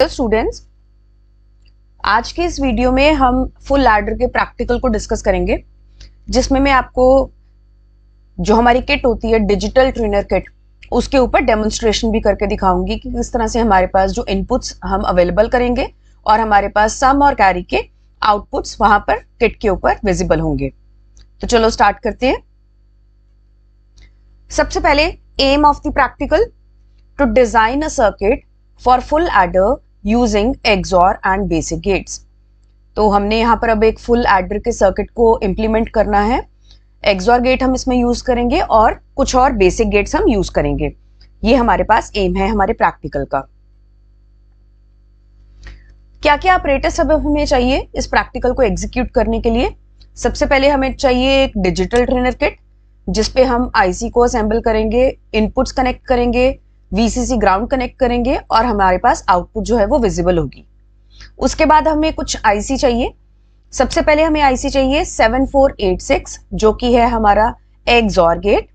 Students, आज के इस वीडियो में हम फुल एडर के प्रैक्टिकल को डिस्कस करेंगे, जिसमें मैं आपको जो हमारी किट होती है डिजिटल ट्रेनर किट, उसके ऊपर डेमोन्स्ट्रेशन भी करके दिखाऊंगी कि किस तरह से हमारे पास जो इनपुट्स हम अवेलेबल करेंगे और हमारे पास सम और कैरी के आउटपुट्स वहां पर किट के ऊपर विजिबल होंगे। तो चलो स्टार्ट करते हैं। सबसे पहले aim of the practical to design a circuit for full adder using XOR and basic gates. तो हमने यहाँ पर अब एक फुल एडर के सर्किट को इंप्लीमेंट करना है। XOR गेट हम इसमें यूज करेंगे और कुछ और बेसिक गेट्स हम यूज करेंगे। ये हमारे पास एम है हमारे प्रैक्टिकल का। क्या क्या ऑपरेटर्स अब हमें चाहिए इस प्रैक्टिकल को एग्जीक्यूट करने के लिए? सबसे पहले हमें चाहिए एक डिजिटल ट्रेनर किट, जिसपे हम आईसी को असेंबल करेंगे, इनपुट्स कनेक्ट करेंगे, VCC ग्राउंड कनेक्ट करेंगे और हमारे पास आउटपुट जो है वो विजिबल होगी। उसके बाद हमें कुछ आईसी चाहिए। सबसे पहले हमें आईसी चाहिए 7486, जो कि है हमारा XOR गेट।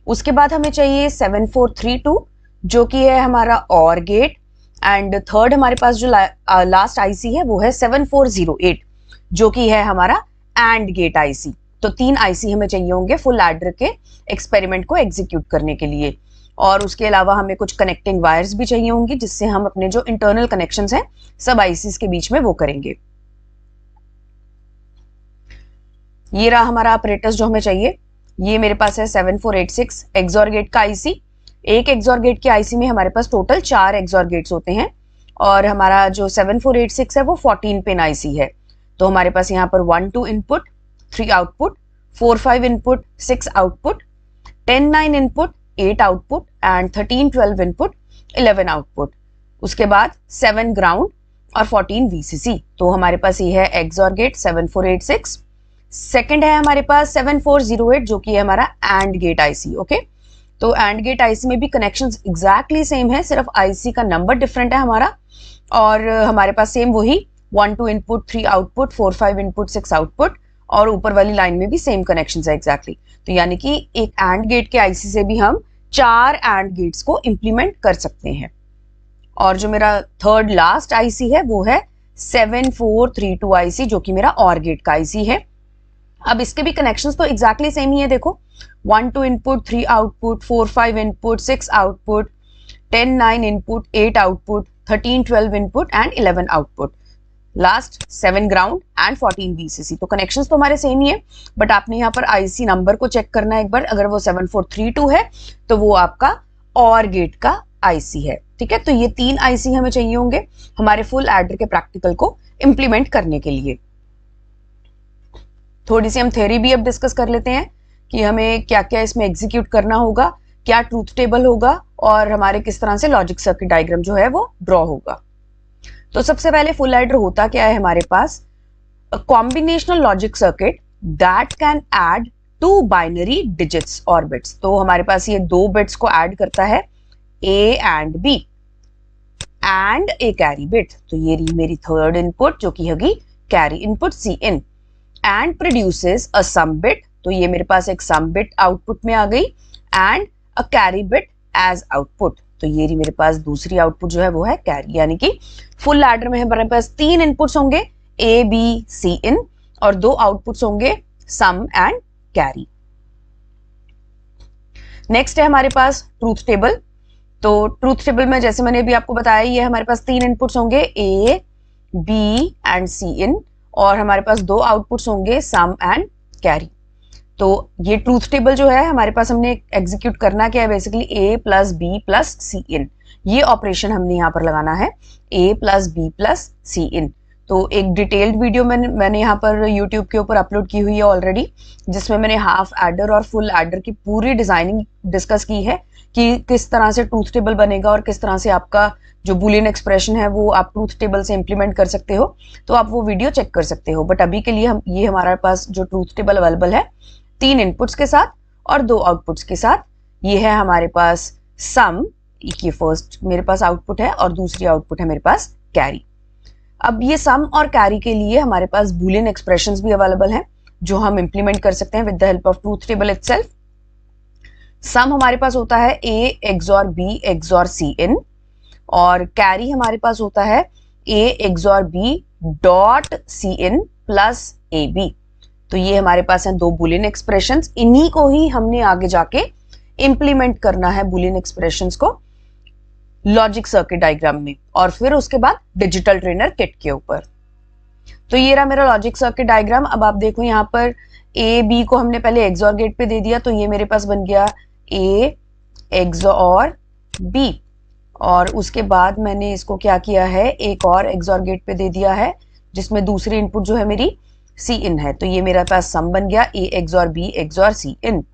उसके बाद हमें चाहिए 7432, जो कि है हमारा OR गेट। एंड थर्ड हमारे पास जो लास्ट आईसी है वो है 7408, जो कि है हमारा AND गेट आईसी। तो 3 आईसी हमें चाहिए होंगे फुल एडर के एक्सपेरिमेंट को एग्जीक्यूट करने के लिए। और उसके अलावा हमें कुछ कनेक्टिंग वायर्स भी चाहिए होंगी, जिससे हम अपने जो इंटरनल कनेक्शंस हैं सब आईसीज के बीच में वो करेंगे। ये रहा हमारा ऑपरेटर्स जो हमें चाहिए। ये मेरे पास है 7486 XOR गेट का आईसी। एक XOR गेट के आईसी में हमारे पास टोटल 4 XOR गेट्स होते हैं और हमारा जो 7486 है वो 14 पिन आईसी है। तो हमारे पास यहाँ पर 1 2 input, 3 output, 4 5 input, 6 output, 10 9 input, 8 output and 13 12 input, 11 output. उसके बाद 7 ग्राउंड और 14 VCC। तो हमारे पास ये है XOR गेट 7486। सेकंड है हमारे पास 7408, जो कि है हमारा AND गेट आईसी। ओके, तो AND गेट आईसी में भी कनेक्शंस एग्जैक्टली सेम है, सिर्फ आईसी का नंबर डिफरेंट है हमारा। और हमारे पास सेम वही 1 2 इनपुट, 3 आउटपुट, 4 5 इनपुट, 6 आउटपुट और ऊपर वाली लाइन में भी सेम कनेक्शंस है एग्जैक्टली। तो यानी कि एक AND गेट के आईसी से भी हम 4 AND गेट्स को इंप्लीमेंट कर सकते हैं। और जो मेरा थर्ड लास्ट आईसी है वो है 7432 आईसी, जो कि मेरा OR गेट का आईसी है। अब इसके भी कनेक्शंस तो एग्जैक्टली सेम ही है। देखो 1 2 input, 3 output, 4 5 input, 6 output, 10 9 input, 8 output, 13 12 input and 11 output, last 7 ground and 14 VCC। तो कनेक्शंस तो हमारे सेम ही है, बट आपने यहाँ पर आईसी नंबर को चेक करना है एक बार। अगर वो 7432 है तो वो आपका OR गेट का आईसी है। ठीक है, तो ये 3 आईसी हमें चाहिए होंगे हमारे फुल एडर के प्रैक्टिकल को इंप्लीमेंट करने के लिए। थोड़ी सी हम थ्योरी भी अब डिस्कस कर लेते हैं कि हमें क्या क्या इसमें एग्जीक्यूट करना होगा, क्या ट्रूथ टेबल होगा और हमारे किस तरह से लॉजिक सर्किट डायग्राम जो है वो ड्रॉ होगा। तो सबसे पहले फुल एडर होता क्या है हमारे पास? A combinational logic circuit that can add 2 binary digits और बिट्स। तो हमारे पास ये 2 बिट्स को ऐड करता है, A and B and a carry bit. तो ये रही मेरी थर्ड इनपुट, जो कि होगी carry input Cin, and produces a sum bit. तो ये मेरे पास एक सम बिट आउटपुट में आ गई and a carry bit as output. तो ये रही मेरे पास दूसरी आउटपुट जो है वो है कैरी। यानी कि फुल एडर में हमारे पास 3 इनपुट्स होंगे A B Cin और 2 आउटपुट्स होंगे सम एंड कैरी। नेक्स्ट है हमारे पास ट्रूथ टेबल। तो ट्रूथ टेबल में जैसे मैंने अभी आपको बताया, ये हमारे पास 3 इनपुट्स होंगे A B एंड Cin और हमारे पास 2 आउटपुट्स होंगे सम एंड कैरी। तो ये ट्रूथ टेबल जो है हमारे पास हमने एग्जीक्यूट करना क्या है, basically A plus B plus Cin। ये ऑपरेशन हमने यहाँ पर लगाना है, A plus B plus Cin। तो एक डिटेल्ड वीडियो मैंने यहाँ पर यूट्यूब के ऊपर अपलोड की हुई है ऑलरेडी, जिसमें मैंने हाफ एडर और फुल एडर की पूरी डिजाइनिंग डिस्कस की है कि किस तरह से ट्रूथ टेबल बनेगा और किस तरह से आपका जो बुलियन एक्सप्रेशन है वो आप ट्रूथ टेबल से इंप्लीमेंट कर सकते हो। तो आप वो वीडियो चेक कर सकते हो। बट अभी के लिए ये हमारे पास जो ट्रूथ टेबल अवेलेबल है 3 इनपुट्स के साथ और 2 आउटपुट्स के साथ, ये है हमारे पास सम। ये फर्स्ट मेरे पास आउटपुट है और दूसरी आउटपुट है मेरे पास कैरी। अब ये सम और कैरी के लिए हमारे पास बुलियन एक्सप्रेशंस भी अवेलेबल हैं, जो हम इंप्लीमेंट कर सकते हैं with the help of truth table itself. Sum हमारे पास होता है A XOR B XOR Cin और कैरी हमारे पास होता है A XOR B dot Cin plus AB। तो ये हमारे पास है दो बुलियन एक्सप्रेशंस, इन्हीं को ही हमने आगे जाके इंप्लीमेंट करना है बुलियन एक्सप्रेशंस को लॉजिक सर्किट डायग्राम में और फिर उसके बाद डिजिटल ट्रेनर किट के ऊपर। तो ये रहा मेरा लॉजिक सर्किट डायग्राम। अब आप देखो यहाँ पर ए बी को हमने पहले एक्सॉर गेट पे दे दिया, तो ये मेरे पास बन गया ए एक्सॉर बी, और उसके बाद मैंने इसको क्या किया है, एक और एक्सॉर गेट पे दे दिया है जिसमें दूसरी इनपुट जो है मेरी सी इन है। तो ये मेरे पास सम बन गया A XOR B XOR C in.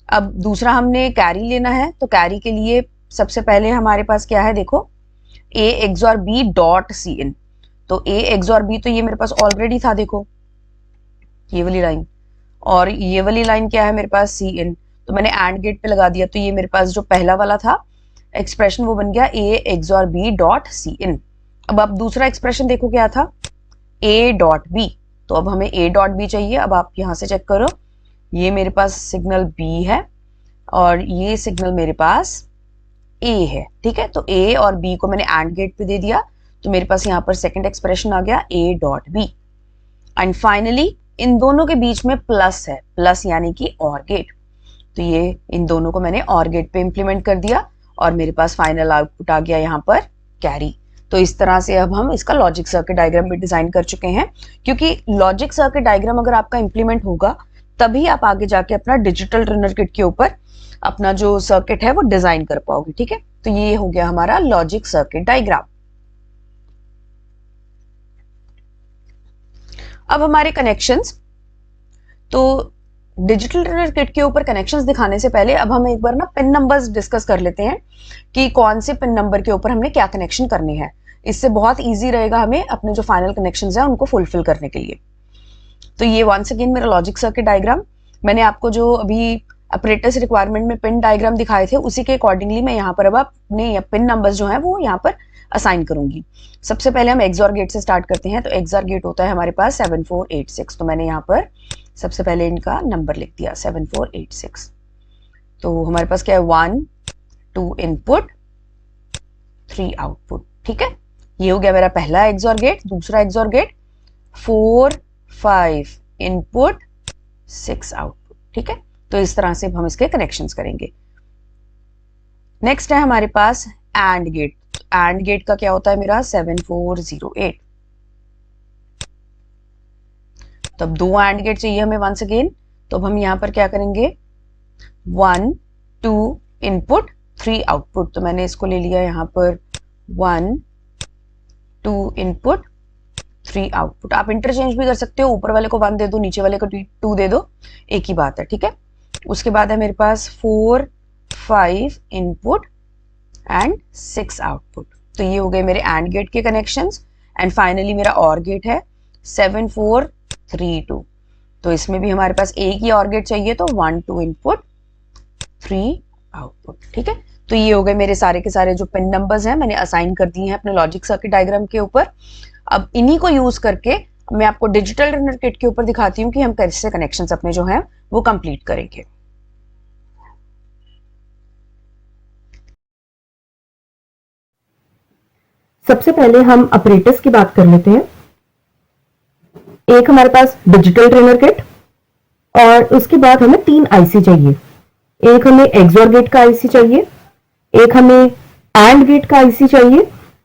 अब दूसरा हमने कैरी लेना है, तो कैरी के लिए सबसे पहले हमारे पास क्या है, देखो A XOR B dot C in. तो ए एक्सॉर बी तो ये मेरे पास ऑलरेडी था, देखो ये वाली लाइन, और ये वाली लाइन क्या है मेरे पास सी इन, तो मैंने एंड गेट पे लगा दिया। तो ये मेरे पास जो पहला वाला था एक्सप्रेशन वो बन गया A XOR B dot C in. अब आप दूसरा एक्सप्रेशन देखो क्या था, ए डॉट बी। तो अब हमें ए डॉट बी चाहिए। अब आप यहां से चेक करो, ये मेरे पास सिग्नल बी है और ये सिग्नल मेरे पास ए है, ठीक है। तो ए और बी को मैंने एंड गेट पे दे दिया, तो मेरे पास यहाँ पर सेकंड एक्सप्रेशन आ गया A dot B. And finally इन दोनों के बीच में प्लस है, प्लस यानी कि और गेट। तो ये इन दोनों को मैंने और गेट पे इंप्लीमेंट कर दिया और मेरे पास फाइनल आउटपुट आ गया यहाँ पर कैरी। तो इस तरह से अब हम इसका लॉजिक सर्किट डायग्राम भी डिजाइन कर चुके हैं, क्योंकि लॉजिक सर्किट डायग्राम अगर आपका इंप्लीमेंट होगा तभी आप आगे जाके अपना डिजिटल ट्रेनर किट के ऊपर अपना जो सर्किट है वो डिजाइन कर पाओगे, ठीक है। तो ये हो गया हमारा लॉजिक सर्किट डायग्राम। अब हमारे कनेक्शंस, तो डिजिटल ट्रेनर किट के ऊपर कनेक्शंस दिखाने से पहले अब हम एक बार ना पिन नंबर्स डिस्कस कर लेते हैं कि कौन से पिन नंबर के ऊपर हमने क्या कनेक्शन करने हैं। इससे बहुत इजी रहेगा हमें अपने जो फाइनल कनेक्शंस हैं उनको फुलफिल करने के लिए। तो ये वंस अगेन मेरा लॉजिक सर्किट डायग्राम, मैंने आपको जो अभी अपरेटस रिक्वायरमेंट में पिन डायग्राम दिखाए थे उसी के अकॉर्डिंगली मैं यहाँ पर अब अपने पिन नंबर्स जो हैं वो यहाँ पर असाइन करूंगी। सबसे पहले हम एक्सॉर गेट से स्टार्ट करते हैं। तो एक्सॉर गेट होता है हमारे पास 7486। तो मैंने यहाँ पर सबसे पहले इनका नंबर लिख दिया 7486। तो हमारे पास क्या है, 1 2 इनपुट 3 आउटपुट, ठीक है। ये हो गया मेरा पहला एक्सॉर गेट। दूसरा एक्सॉर गेट 4 5 इनपुट 6 आउटपुट, ठीक है। तो इस तरह से हम इसके कनेक्शंस करेंगे। नेक्स्ट है हमारे पास एंड गेट। एंड गेट का क्या होता है मेरा 7408। तो अब दो एंड गेट चाहिए हमें वंस अगेन। तो अब हम यहां पर क्या करेंगे, 1 2 इनपुट 3 आउटपुट। तो मैंने इसको ले लिया यहाँ पर 1 2 इनपुट 3 आउटपुट। आप इंटरचेंज भी कर सकते हो, ऊपर वाले को 1 दे दो, नीचे वाले को 2 दे दो, एक ही बात है, ठीक है। उसके बाद है मेरे पास 4 5 इनपुट एंड 6 आउटपुट। तो ये हो गए मेरे एंड गेट के कनेक्शंस। एंड फाइनली मेरा और गेट है 7432। तो इसमें भी हमारे पास एक ही और गेट चाहिए, तो 1 2 इनपुट 3 आउटपुट, ठीक है। तो ये हो गए मेरे सारे के सारे जो पिन नंबर्स हैं मैंने असाइन कर दिए हैं अपने लॉजिक सर्किट डायग्राम के ऊपर। अब इन्हीं को यूज करके मैं आपको डिजिटल ट्रेनर किट के ऊपर दिखाती हूँ कि हम कैसे कनेक्शंस अपने जो हैं वो कंप्लीट करेंगे। सबसे पहले हम ऑपरेटर्स की बात कर लेते हैं। एक हमारे पास डिजिटल ट्रेनर किट और उसके बाद हमें 3 आईसी चाहिए। एक हमें एक्सॉर गेट का आईसी चाहिए, एक हमें एंड गेट का आईसी चाहिए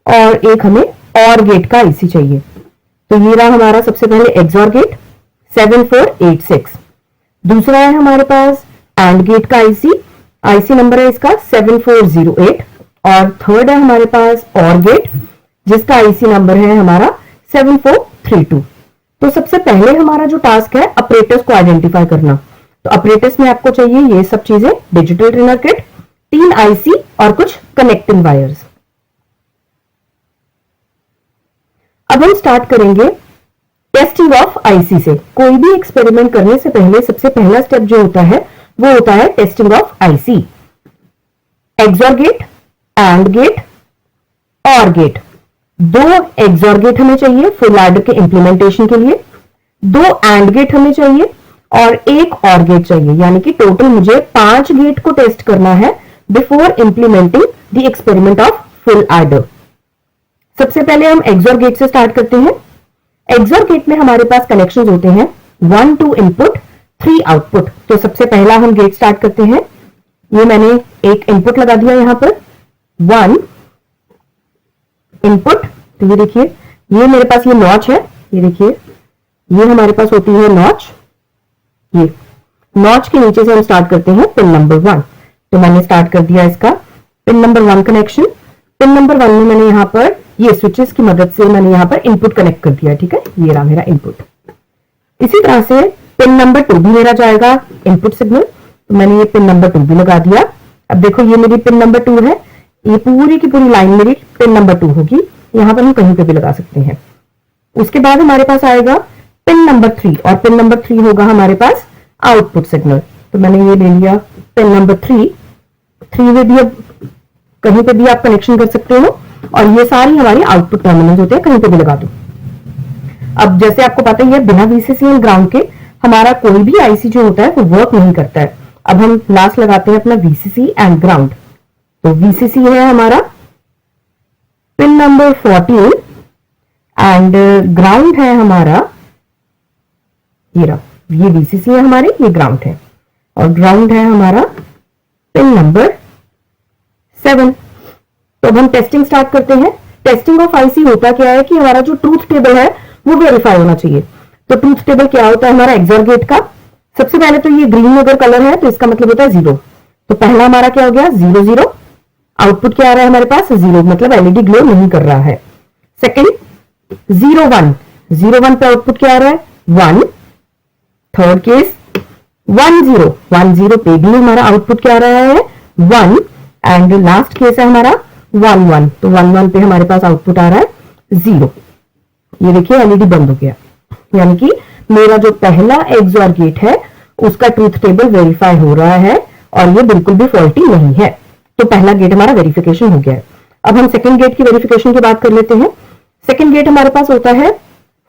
और एक हमें और गेट का आईसी चाहिए। तो ये रहा हमारा सबसे पहले एक्सॉर गेट 7486। दूसरा है हमारे पास एंड गेट का आईसी नंबर है इसका 7408 और थर्ड है हमारे पास और गेट जिसका आईसी नंबर है हमारा 7432। तो सबसे पहले हमारा जो टास्क है ऑपरेटर्स को आइडेंटिफाई करना। तो ऑपरेटर्स में आपको चाहिए ये सब चीजें, डिजिटल ट्रेनर किट, 3 आईसी और कुछ कनेक्टिंग वायर्स। अब हम स्टार्ट करेंगे टेस्टिंग ऑफ आईसी से। कोई भी एक्सपेरिमेंट करने से पहले सबसे पहला स्टेप जो होता है वो होता है testing of IC. XOR gate, AND gate, OR gate, 2 XOR gate हमें चाहिए फुल एडर के इंप्लीमेंटेशन के लिए, 2 एंड गेट हमें चाहिए और एक और गेट चाहिए, यानी कि टोटल मुझे 5 गेट को टेस्ट करना है before implementing the experiment of full adder. सबसे पहले हम एक्सोर गेट से स्टार्ट करते हैं। एक्सोर गेट में हमारे पास कनेक्शंस होते हैं 1 2 इनपुट 3 आउटपुट। तो सबसे पहला हम गेट स्टार्ट करते हैं। ये मैंने एक इनपुट लगा दिया यहां पर 1 इनपुट। तो ये देखिए ये मेरे पास ये नॉच है, ये देखिए ये हमारे पास होती है नॉच। ये नॉच के नीचे से हम स्टार्ट करते हैं पिन नंबर 1। तो मैंने स्टार्ट कर दिया इसका pin number 1 connection. Pin number 1 में मैंने यहां पर ये स्विचेस की मदद से मैंने यहां पर इनपुट कनेक्ट कर दिया, ठीक है, ये रहा मेरा इनपुट। इसी तरह से पिन नंबर 2 भी मेरा जाएगा इनपुट सिग्नल। तो मैंने ये पिन नंबर 2 भी लगा दिया। अब देखो ये मेरी पिन नंबर 2 है, ये पूरी की पूरी लाइन मेरी पिन नंबर 2 होगी। यहां पर हम कहीं पे भी लगा सकते हैं। उसके बाद हमारे पास आएगा पिन नंबर 3 और पिन नंबर 3 होगा हमारे पास आउटपुट सिग्नल। तो मैंने ये ले लिया पिन नंबर 3 में भी अब कहीं पे भी आप कनेक्शन कर सकते हो और ये सारी हमारी आउटपुट टर्मिनल्स होते हैं, कहीं पे भी लगा दो। अब जैसे आपको पता ही है बिना वीसीसी एंड ग्राउंड के हमारा कोई भी आईसी जो होता है वो वर्क नहीं करता है। अब हम लास्ट लगाते हैं अपना वीसीसी एंड ग्राउंड। तो वीसीसी है हमारा पिन नंबर 14 एंड ग्राउंड है हमारा ये रहा, ये वीसीसी है हमारे, ये ग्राउंड है और ग्राउंड है हमारा पिन नंबर 7। तो अब हम टेस्टिंग स्टार्ट करते हैं। टेस्टिंग ऑफ आईसी होता क्या है कि हमारा जो ट्रूथ टेबल है वो वेरीफाई होना चाहिए। तो ट्रूथ टेबल क्या होता है हमारा एक्सोर गेट का। सबसे पहले तो ये ग्रीन अगर कलर है तो इसका मतलब होता है 0। तो पहला हमारा क्या हो गया 0 0। आउटपुट क्या आ रहा है हमारे पास 0, मतलब एलईडी ग्लो नहीं कर रहा है। सेकंड 0 1, 0 1 पे आउटपुट क्या आ रहा है 1। थर्ड केस 1 0, 1 0 पे भी हमारा आउटपुट क्या आ रहा है 1। एंड लास्ट केस है हमारा 1 1। तो 1 1 पे हमारे पास आउटपुट आ रहा है 0। ये देखिए एलईडी बंद हो गया, यानी कि मेरा जो पहला एक्सोर गेट है उसका ट्रूथ टेबल वेरीफाई हो रहा है और ये बिल्कुल भी फॉल्टी नहीं है। तो पहला गेट हमारा वेरिफिकेशन हो गया है। अब हम सेकंड गेट की वेरिफिकेशन की बात कर लेते हैं। सेकंड गेट हमारे पास होता है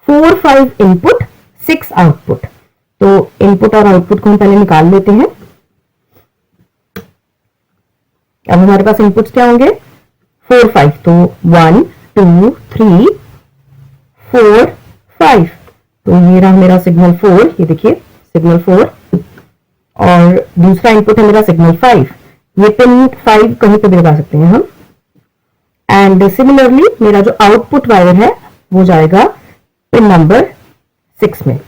4 5 इनपुट 6 आउटपुट। तो इनपुट और आउटपुट को हम पहले निकाल लेते हैं। अब हमारे पास इनपुट्स क्या होंगे 4 5। तो 1 2 3 4 5। तो ये रहा मेरा सिग्नल 4, ये देखिए सिग्नल 4 और दूसरा इनपुट है मेरा सिग्नल 5। ये पिन 5 कहीं पे भी लगा सकते हैं हम। एंड सिमिलरली मेरा जो आउटपुट वायर है वो जाएगा पिन नंबर 6 में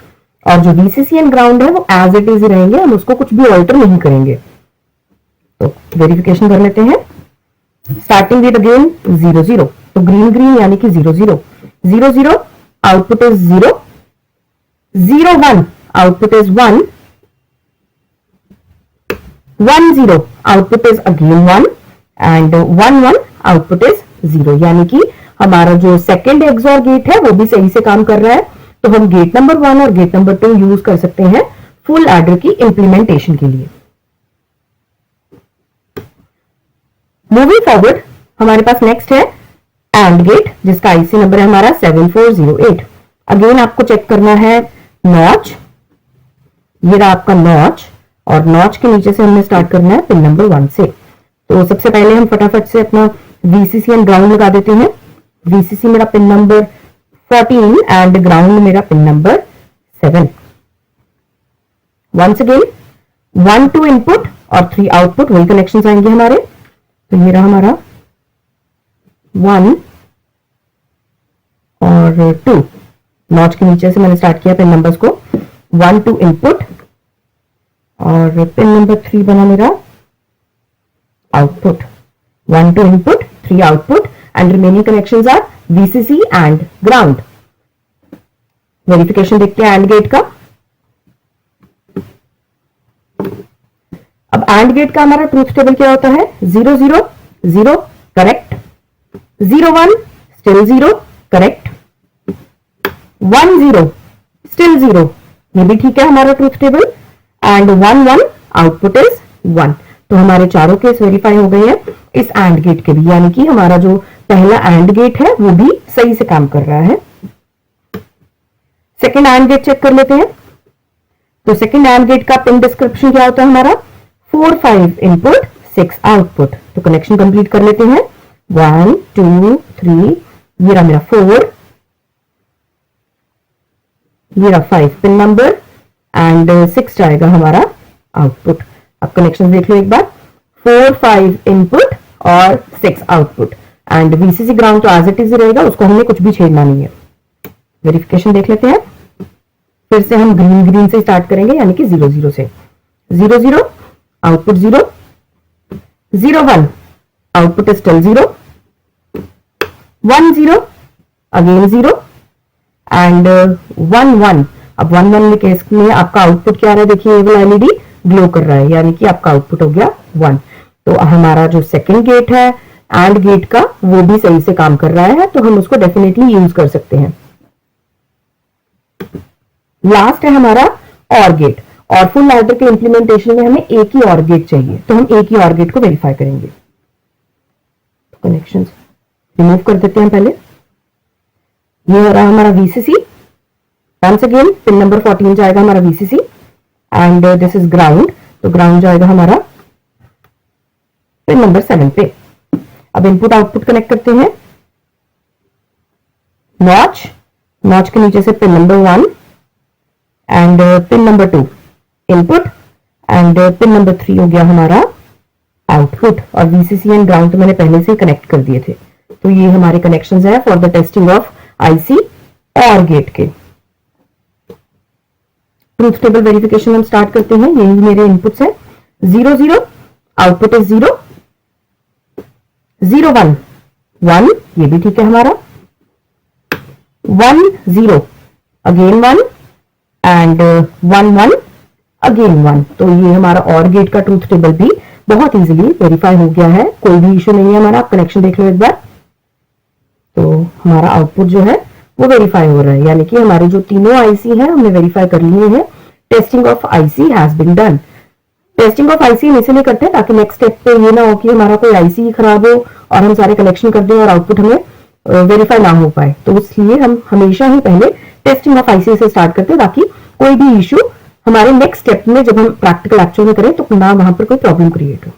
और जो वीसीसी एंड ग्राउंड है वो एज इट इज रहेंगे, हम उसको कुछ भी ऑल्टर नहीं करेंगे। तो वेरिफिकेशन कर लेते हैं। Starting with again 0 0। तो ग्रीन ग्रीन यानी कि 0 0 0 0 output is 0 0 1 output is 1 1 0 output is again 1 and 1 1 output is 0। यानी कि हमारा जो सेकेंड एक्सोर गेट है वो भी सही से काम कर रहा है। तो हम गेट नंबर 1 और गेट नंबर 2 यूज कर सकते हैं फुल एडर की इंप्लीमेंटेशन के लिए। मूविंग फॉरवर्ड हमारे पास नेक्स्ट है एंड गेट जिसका आईसी नंबर है हमारा 7408। अगेन आपको चेक करना है नॉच, ये रहा आपका नॉच और नॉच के नीचे से हमने स्टार्ट करना है पिन नंबर 1 से। तो सबसे पहले हम फटाफट से अपना वीसीसी एंड ग्राउंड लगा देते हैं। वीसीसी मेरा पिन नंबर 14 एंड ग्राउंड मेरा pin number 7। Once again 1 2 input और 3 आउटपुट, वही कनेक्शंस आएंगे हमारे। तो ये रहा हमारा 1 और 2। नॉच के नीचे से मैंने स्टार्ट किया पिन नंबर्स को। 1 2 इनपुट और पिन नंबर 3 बना मेरा output. 1 2 input 3 output and remaining connections are VCC and ground. Verification देखते हैं एंड गेट का। अब एंड गेट का हमारा ट्रूथ टेबल क्या होता है 0 0 0 करेक्ट, 0 1 स्टिल 0 करेक्ट, 1 0 स्टिल 0 ये भी ठीक है हमारा truth table and 1 1 output is 1। तो हमारे चारों केस वेरीफाई हो गए हैं इस एंड गेट के भी, यानी कि हमारा जो पहला एंड गेट है वो भी सही से काम कर रहा है। सेकंड एंड गेट चेक कर लेते हैं। तो सेकंड एंड गेट का पिन डिस्क्रिप्शन क्या होता है हमारा 4 5 इनपुट 6 आउटपुट। तो कनेक्शन कंप्लीट कर लेते हैं। 1 2 3, ये रहा मेरा 4, ये रहा 5 पिन नंबर एंड 6 जाएगा हमारा आउटपुट। अब कनेक्शन देख लो एक बार, 4 5 इनपुट और 6 आउटपुट एंड वीसीसी ग्राउंड तो एज इट इज रहेगा, उसको हमने कुछ भी छेड़ना नहीं है। वेरिफिकेशन देख लेते हैं। फिर से हम ग्रीन से स्टार्ट करेंगे, यानी कि 0 0 से। 0 0 output 0, 0 1 output still 0, 1 0 again 0 and 1 1। अब 1 1 केस में आपका आउटपुट क्या आ रहा है, देखिए ये वाला एलईडी ग्लो कर रहा है, यानी कि आपका आउटपुट हो गया 1। तो हमारा जो सेकंड गेट है एंड गेट का, वो भी सही से काम कर रहा है, तो हम उसको डेफिनेटली यूज कर सकते हैं। लास्ट है हमारा और गेट, और फुल लैडर के इंप्लीमेंटेशन में हमें एक ही और गेट चाहिए, तो हम एक ही और गेट को वेरीफाई करेंगे। कनेक्शंस रिमूव कर देते हैं पहले। ये हो रहा है हमारा VCC, once again pin number 14 जाएगा हमारा VCC and this is ground, तो ग्राउंड जाएगा हमारा पिन नंबर 7 पे। अब इनपुट आउटपुट कनेक्ट करते हैं। नॉच, नॉच के नीचे से pin number 1 and pin number 2 input and pin number 3 हो गया हमारा आउटपुट। और वीसीसी एंड ग्राउंड तो मैंने पहले से ही कनेक्ट कर दिए थे। तो ये हमारे कनेक्शंस है for the testing of IC और गेट के। ट्रूथ टेबल वेरिफिकेशन हम स्टार्ट करते हैं। यही मेरे इनपुट्स है। 0 0 आउटपुट इज 0, 0 1 1, ये भी ठीक है हमारा। 1 0 अगेन 1 एंड 1 1 अगेन 1। तो ये हमारा और गेट का ट्रूथ टेबल भी बहुत इजीली वेरीफाई हो गया है, कोई भी इश्यू नहीं है हमारा। आप कनेक्शन देख लो एक बार, तो हमारा आउटपुट जो है वो वेरीफाई हो रहा है, यानी कि हमारे जो तीनों आईसी हैं हमने वेरीफाई कर लिए हैं। Testing of IC has been done. Testing of IC हम इसलिए करते हैं ताकि नेक्स्ट स्टेप पे ये ना हो कि हमारा कोई आईसी ही खराब हो और हम सारे कनेक्शन कर दें और आउटपुट हमें वेरीफाई ना हो पाए। तो इसलिए हम हमेशा ही पहले टेस्टिंग ऑफ आईसी से स्टार्ट करते हैं, ताकि कोई भी इश्यू हमारे नेक्स्ट स्टेप में जब हम प्रैक्टिकल एक्चुअल में करें तो ना वहां पर कोई प्रॉब्लम क्रिएट हो।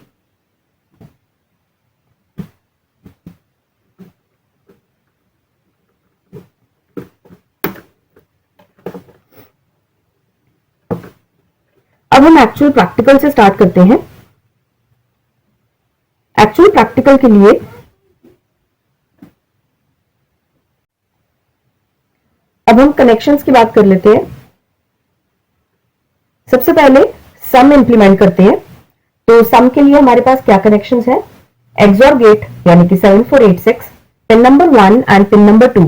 अब हम एक्चुअल प्रैक्टिकल से स्टार्ट करते हैं। एक्चुअल प्रैक्टिकल के लिए अब हम कनेक्शंस की बात कर लेते हैं। सबसे पहले सम इंप्लीमेंट करते हैं। तो सम के लिए हमारे पास क्या कनेक्शंस है, एक्सऑर गेट यानी कि 7486, pin number 1 and pin number 2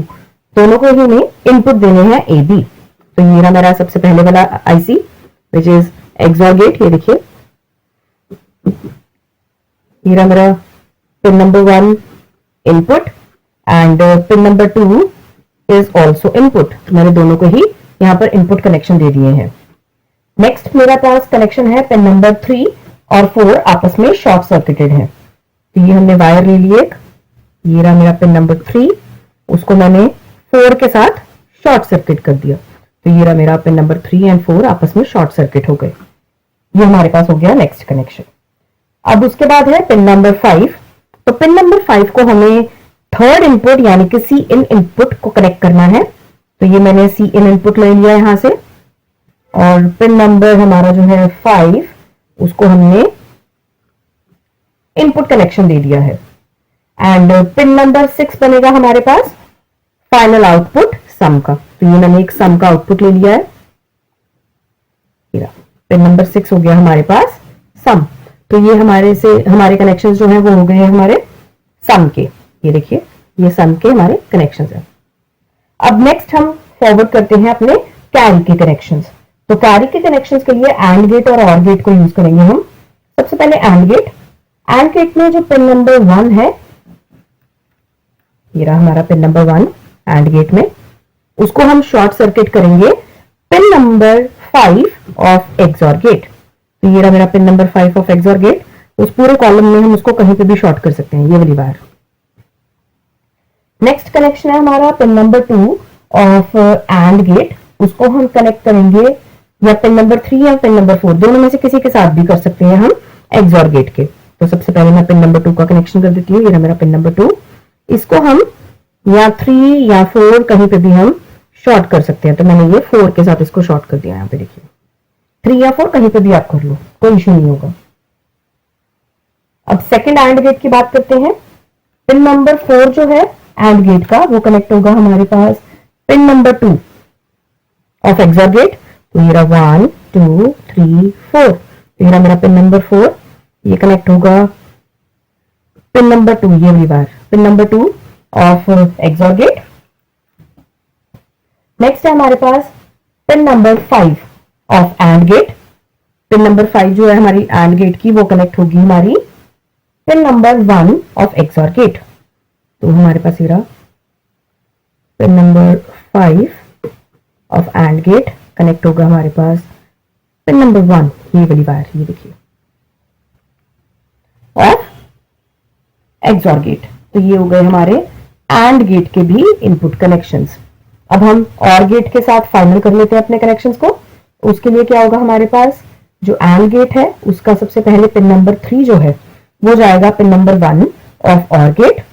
दोनों को ही हमें इनपुट देने हैं ए बी। तो ये रहा मेरा सबसे पहले वाला IC which is XOR gate. ये देखिए, ये रहा मेरा pin number 1 input and pin number 2 is also input. मैंने दोनों को ही यहाँ पर इनपुट कनेक्शन दे दिए हैं। नेक्स्ट मेरा पास कनेक्शन है पिन नंबर 3 और 4 आपस में शॉर्ट सर्किटेड है। तो ये हमने वायर ले लिए एक, ये रहा मेरा पिन नंबर 3, उसको मैंने 4 के साथ शॉर्ट सर्किट कर दिया। तो ये रहा मेरा पिन नंबर 3 एंड 4 आपस में शॉर्ट सर्किट हो गए। ये हमारे पास हो गया नेक्स्ट कनेक्शन। अब उसके बाद है पिन नंबर 5। तो पिन नंबर 5 को हमें थर्ड इनपुट यानी कि सी इन इनपुट को कनेक्ट करना है। तो ये मैंने सी इन इनपुट ले लिया यहां से, और पिन नंबर हमारा जो है 5 उसको हमने इनपुट कनेक्शन दे दिया है। एंड पिन नंबर 6 बनेगा हमारे पास फाइनल आउटपुट सम का। तो ये मैंने एक सम का आउटपुट ले लिया है। पिन नंबर 6 हो गया हमारे पास सम। तो ये हमारे कनेक्शंस जो है वो हो गए हैं हमारे सम के। ये देखिए, ये सम के हमारे कनेक्शंस हैं। अब नेक्स्ट हम फॉरवर्ड करते हैं अपने कैरी के कनेक्शंस। तो कैरी के कनेक्शंस के लिए एंड गेट और गेट को यूज करेंगे हम। सबसे पहले एंड गेट। एंड गेट में जो पिन नंबर 1 है, ये रहा हमारा पिन नंबर 1 एंड गेट में, उसको हम शॉर्ट सर्किट करेंगे pin number 5 of XOR gate. तो ये रहा मेरा pin number 5 of XOR gate. उस पूरे कॉलम में हम उसको कहीं पे भी शॉर्ट कर सकते हैं, ये वाली बार। नेक्स्ट कनेक्शन है हमारा pin number 2 of AND gate. उसको हम कनेक्ट करेंगे या पिन नंबर 3 या पिन नंबर 4, दोनों में से किसी के साथ भी कर सकते हैं हम एक्सऑर गेट के। तो सबसे पहले मैं पिन नंबर 2 का कनेक्शन कर देती हूँ। ये रहा मेरा पिन नंबर 2। इसको हम या 3 या 4 कहीं पे भी हम शॉर्ट कर सकते हैं। तो मैंने ये 4 के साथ इसको शॉर्ट कर दिया। यहाँ पे देखिए 3 या 4 कहीं पे भी आप कर लो, कोई इश्यू नहीं होगा। अब सेकंड एंड गेट की बात करते हैं। पिन नंबर 4 जो है एंड गेट का, वो कनेक्ट होगा हमारे पास pin number 2 of XOR gate. तो ये रहा 1 2 3 4। तो ये रहा मेरा पिन नंबर 4। ये कनेक्ट होगा पिन नंबर 2, ये वाली बार pin number 2 of XOR gate. Next है हमारे पास pin number 5 of AND gate. Pin number 5 जो है हमारी एंड गेट की, वो कनेक्ट होगी हमारी pin number 1 of XOR gate. तो हमारे पास ये रहा pin number 5 of AND gate connect होगा हमारे पास पिन नंबर 1, ये वाली बार, ये देखिए, ऑफ एक्सॉर गेट। तो ये हो गए हमारे एंड गेट के भी इनपुट कनेक्शंस। अब हम और गेट के साथ फाइनल कर लेते हैं अपने कनेक्शंस को। उसके लिए क्या होगा हमारे पास, जो एंड गेट है उसका सबसे पहले पिन नंबर 3 जो है वो जाएगा पिन नंबर 1 ऑफ और गेट।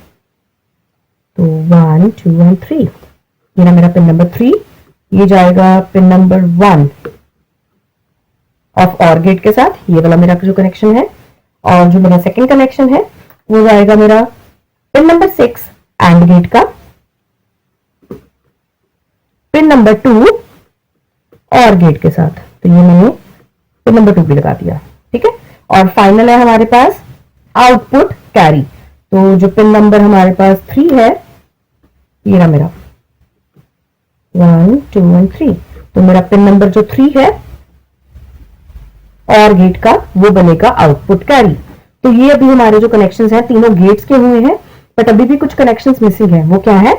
तो 1 2 एंड 3, ये ना मेरा पिन नंबर 3, ये जाएगा पिन नंबर 1 ऑफ और गेट के साथ, ये वाला मेरा जो कनेक्शन है। और जो मेरा सेकंड कनेक्शन है वो जाएगा मेरा पिन नंबर 6 एंड गेट का, पिन नंबर 2 और गेट के साथ। तो ये मैंने पिन नंबर 2 भी लगा दिया, ठीक है। और फाइनल है हमारे पास आउटपुट कैरी। तो जो पिन नंबर हमारे पास 3 है, ये रहा मेरा 1 2 एंड 3। तो मेरा पिन नंबर जो 3 है और गेट का, वो बनेगा आउटपुट कैरी। तो ये अभी हमारे जो कनेक्शंस हैं तीनों गेट्स के हुए हैं, बट अभी भी कुछ कनेक्शंस मिसिंग है। वो क्या है,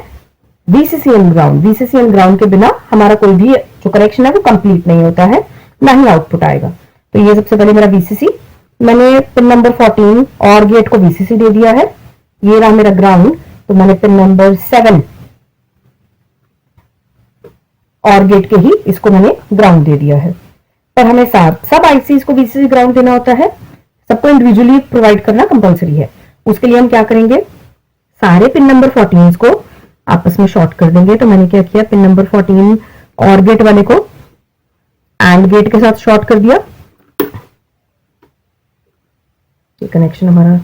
VCC and ground. VCC and ground के बिना हमारा कोई भी जो कनेक्शन है वो कंप्लीट नहीं होता है, ना ही आउटपुट आएगा। तो ये सबसे पहले मेरा वीसीसी, मैंने पिन नंबर 14 और गेट को वीसीसी दे दिया है। ये रहा मेरा ग्राउंड, तो मैंने पिन नंबर 7 और गेट के ही इसको मैंने ग्राउंड दे दिया है। पर हमें सब आईसीज को वीसीसी ग्राउंड देना होता है, सबको इंडिविजुअली प्रोवाइड करना कंपलसरी है। उसके लिए हम क्या करेंगे, सारे पिन नंबर 14 को आपस में शॉर्ट कर देंगे। तो मैंने क्या किया, पिन नंबर 14 और गेट वाले को एंड गेट के साथ शॉर्ट कर दिया। ये कनेक्शन हमारा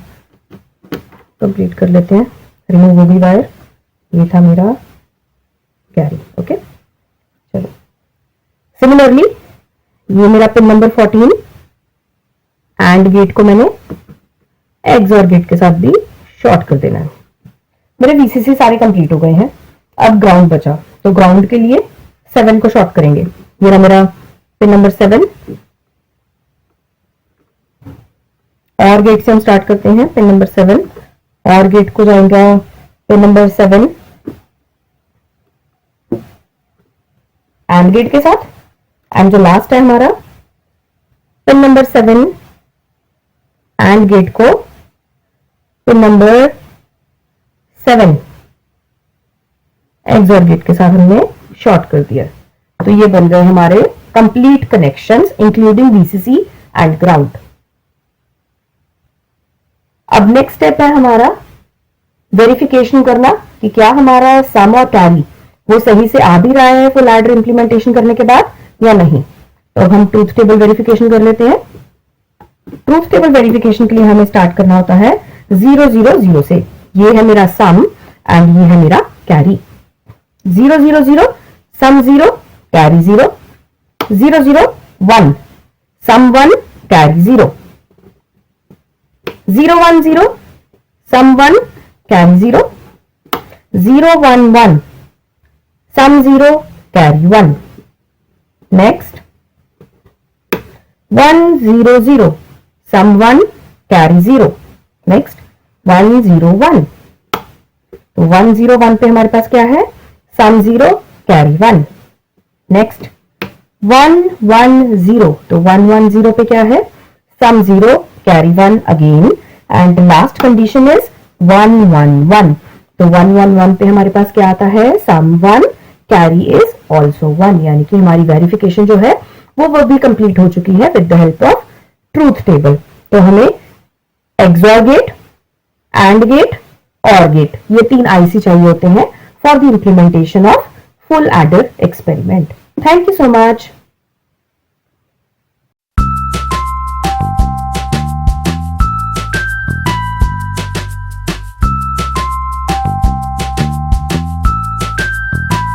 कंप्लीट कर लेते हैं, रिमूव होगी वायर। ये था मेरा कैरी, ओके। चलो सिमिलरली ये मेरा पिन नंबर 14 एंड गेट को मैंने एक्सॉर गेट के साथ भी शॉर्ट कर देना है। मेरे वीसीसी सारे कंप्लीट हो गए हैं, अब ग्राउंड बचा। तो ग्राउंड के लिए 7 को शॉर्ट करेंगे। ये रहा मेरा पिन नंबर 7 और गेट से हम स्टार्ट करते हैं। पिन नंबर 7 और गेट को जाएगा पिन नंबर 7 एंड गेट के साथ। एंड जो लास्ट है हमारा पिन नंबर 7 एंड गेट को पिन नंबर 7 एक्सॉर गेट के साथ हमने शॉर्ट कर दिया। तो ये बन गए हमारे complete connections including VCC and ground. अब नेक्स्ट स्टेप है हमारा वेरिफिकेशन करना कि क्या हमारा सम और कैरी वो सही से आ भी रहा है फुल एडर इंप्लीमेंटेशन करने के बाद या नहीं। तो अब हम ट्रूथ टेबल वेरिफिकेशन कर लेते हैं। ट्रूथ टेबल वेरिफिकेशन के लिए हमें स्टार्ट करना होता है 0 0 0 से। ये है मेरा सम एंड ये है मेरा कैरी। 0 0 0 सम 0 कैरी 0, 0 0 1 सम 1 कैरी 0, 0 1 0 सम 1 कैरी 0, 0 1 1 सम 0 कैरी 1। नेक्स्ट 1 0 0 सम 1 कैरी 0। नेक्स्ट 1 0 1। तो 1 0 1 पे हमारे पास क्या है, सम 0 कैरी 1। नेक्स्ट 1 1 0। तो 1 1 0 पे क्या है, सम 0 carry 1 again. And last condition is 1 1 1। तो 1 1 1 पे हमारे पास क्या आता है, सम 1 कैरी इज ऑल्सो 1। यानी कि हमारी वेरिफिकेशन जो है वो भी कंप्लीट हो चुकी है with the help of truth table. तो हमें XOR gate, AND gate, OR gate, ये 3 आईसी चाहिए होते हैं for the implementation of full adder experiment. Thank you so much.